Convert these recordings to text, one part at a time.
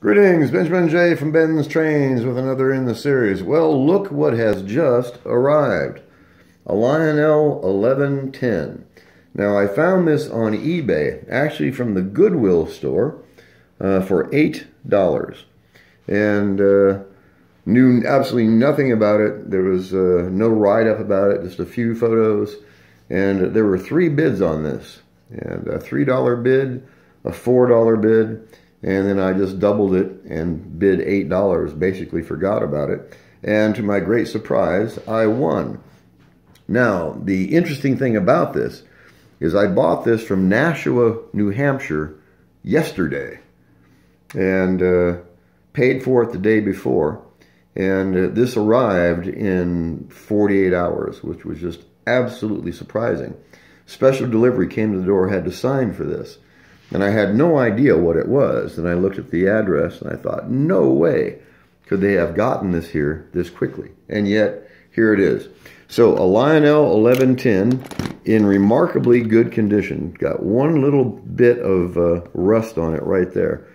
Greetings, Benjamin J from BENZTRAINZ with another in the series. Well, look what has just arrived. A Lionel 1110. Now, I found this on eBay, actually from the Goodwill store, for $8. And knew absolutely nothing about it. There was no write-up about it, just a few photos. And there were 3 bids on this. And a $3 bid, a $4 bid, and then I just doubled it and bid $8, basically forgot about it. And to my great surprise, I won. Now, the interesting thing about this is I bought this from Nashua, New Hampshire yesterday and paid for it the day before. And this arrived in 48 hours, which was just absolutely surprising. Special delivery came to the door, had to sign for this. And I had no idea what it was. And I looked at the address and I thought, no way could they have gotten this here this quickly. And yet, here it is. So, a Lionel 1110 in remarkably good condition. Got one little bit of rust on it right there.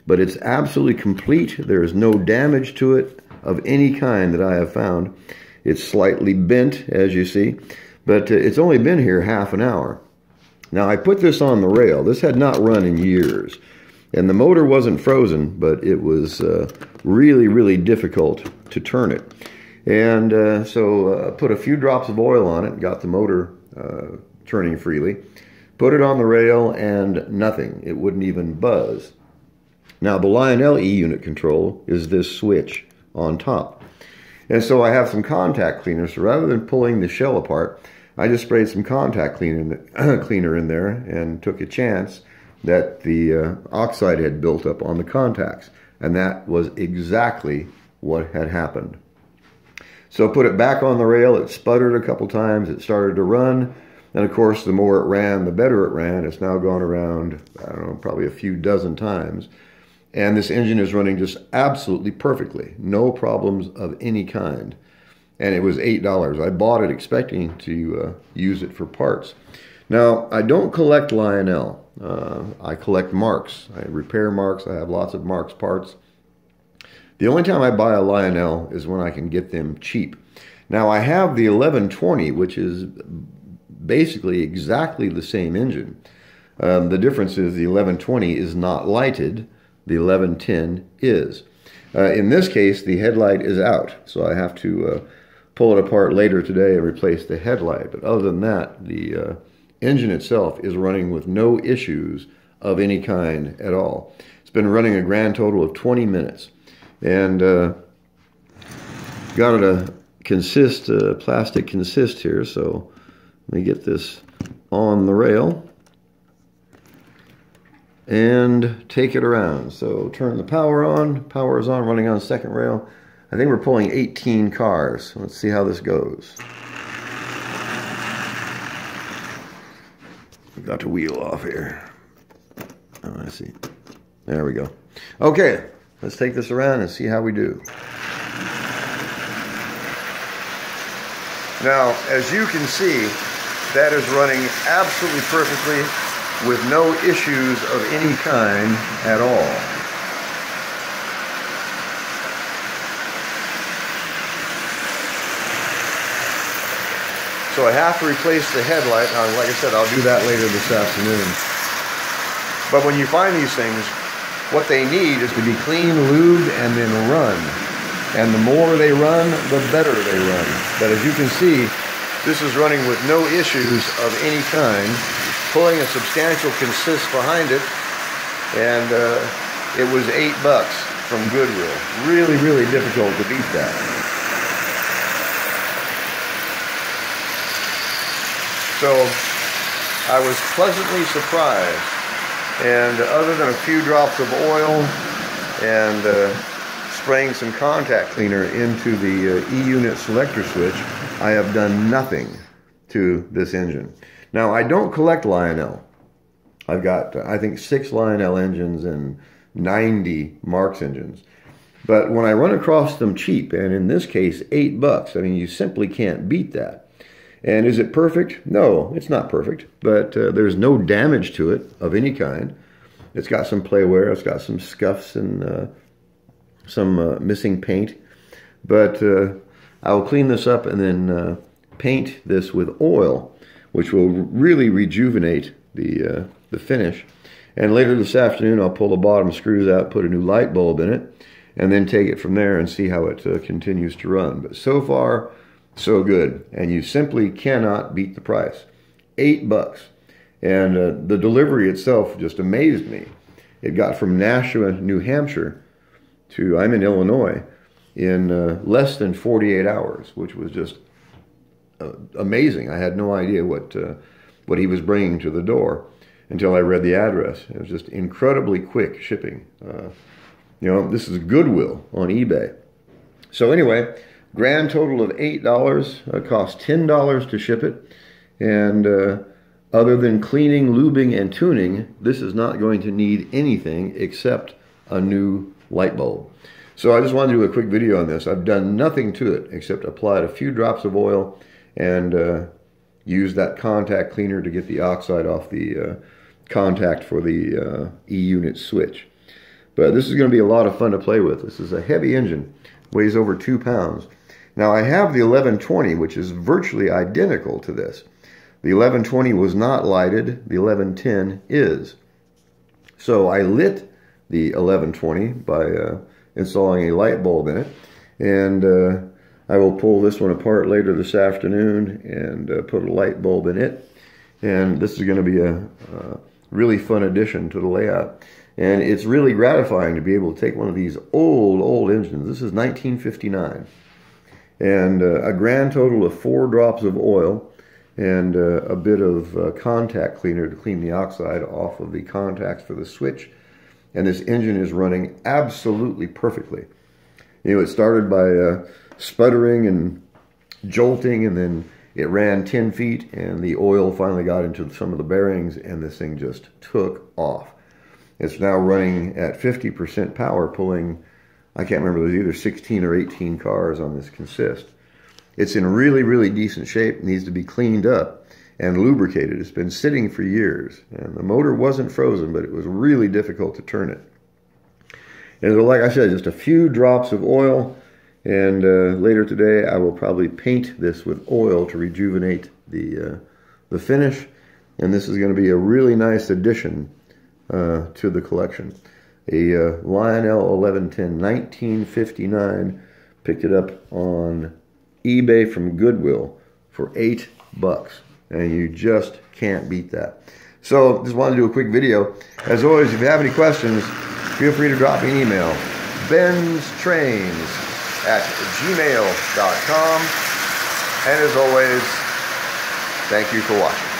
But it's absolutely complete. There is no damage to it of any kind that I have found. It's slightly bent, as you see. But it's only been here half an hour. Now, I put this on the rail. This had not run in years. And the motor wasn't frozen, but it was really, really difficult to turn it. And so put a few drops of oil on it, got the motor turning freely, put it on the rail, and nothing. It wouldn't even buzz. Now, the Lionel E-unit control is this switch on top. And so I have some contact cleaner. So rather than pulling the shell apart, I just sprayed some contact cleaner in there and took a chance that the oxide had built up on the contacts. And that was exactly what had happened. So put it back on the rail. It sputtered a couple times. It started to run. And of course, the more it ran, the better it ran. It's now gone around, I don't know, probably a few dozen times. And this engine is running just absolutely perfectly. No problems of any kind. And it was $8. I bought it expecting to use it for parts. Now, I don't collect Lionel. I collect Marks. I repair Marks. I have lots of Marks parts. The only time I buy a Lionel is when I can get them cheap. Now, I have the 1120, which is basically exactly the same engine. The difference is the 1120 is not lighted. The 1110 is. In this case, the headlight is out, so I have to pull it apart later today and replace the headlight. But other than that, the engine itself is running with no issues of any kind at all. It's been running a grand total of 20 minutes. And got it a plastic consist here, so let me get this on the rail and take it around. So turn the power on. Power is on, running on second rail. I think we're pulling 18 cars. Let's see how this goes. Got to wheel off here. Oh, I see. There we go. Okay, let's take this around and see how we do. Now, as you can see, that is running absolutely perfectly with no issues of any kind at all. So I have to replace the headlight. Now, like I said, I'll do that later this afternoon. But when you find these things, what they need is to be clean, lubed, and then run. And the more they run, the better they run. But as you can see, this is running with no issues of any kind. Pulling a substantial consist behind it, and it was $8 from Goodwill. Really, really difficult to beat that. So I was pleasantly surprised, and other than a few drops of oil and spraying some contact cleaner into the E-unit selector switch, I have done nothing to this engine. Now, I don't collect Lionel. I've got, I think, 6 Lionel engines and 90 Marks engines. But when I run across them cheap, and in this case, $8, I mean, you simply can't beat that. And is it perfect? No, it's not perfect. But there's no damage to it of any kind. It's got some play wear. It's got some scuffs and some missing paint. But I will clean this up and then paint this with oil, which will really rejuvenate the finish. And later this afternoon, I'll pull the bottom screws out, put a new light bulb in it, and then take it from there and see how it continues to run. But so far, so good. And you simply cannot beat the price. $8. And the delivery itself just amazed me. It got from Nashua, New Hampshire to, I'm in Illinois, in less than 48 hours, which was just amazing. I had no idea what he was bringing to the door until I read the address. It was just incredibly quick shipping. You know, this is Goodwill on eBay. So anyway, grand total of $8. It cost $10 to ship it. And other than cleaning, lubing, and tuning, this is not going to need anything except a new light bulb. So I just wanted to do a quick video on this. I've done nothing to it except applied a few drops of oil and used that contact cleaner to get the oxide off the contact for the E-unit switch. But this is going to be a lot of fun to play with. This is a heavy engine, weighs over 2 pounds. Now I have the 1120, which is virtually identical to this. The 1120 was not lighted, the 1110 is. So I lit the 1120 by installing a light bulb in it, and I will pull this one apart later this afternoon and put a light bulb in it. And this is going to be a really fun addition to the layout. And it's really gratifying to be able to take one of these old engines. This is 1959. And a grand total of 4 drops of oil and a bit of contact cleaner to clean the oxide off of the contacts for the switch. And this engine is running absolutely perfectly. You know, it started by sputtering and jolting, and then it ran 10 feet, and the oil finally got into some of the bearings, and this thing just took off. It's now running at 50% power, pulling, I can't remember, there's either 16 or 18 cars on this consist. It's in really decent shape, needs to be cleaned up and lubricated. It's been sitting for years, and the motor wasn't frozen, but it was really difficult to turn it. And like I said, just a few drops of oil, and later today I will probably paint this with oil to rejuvenate the finish, and this is going to be a really nice addition to the collection. A Lionel 1110 1959, picked it up on eBay from Goodwill for $8, and you just can't beat that. So just wanted to do a quick video. As always, if you have any questions, feel free to drop me an email. BENZTRAINZ@gmail.com. And as always, thank you for watching.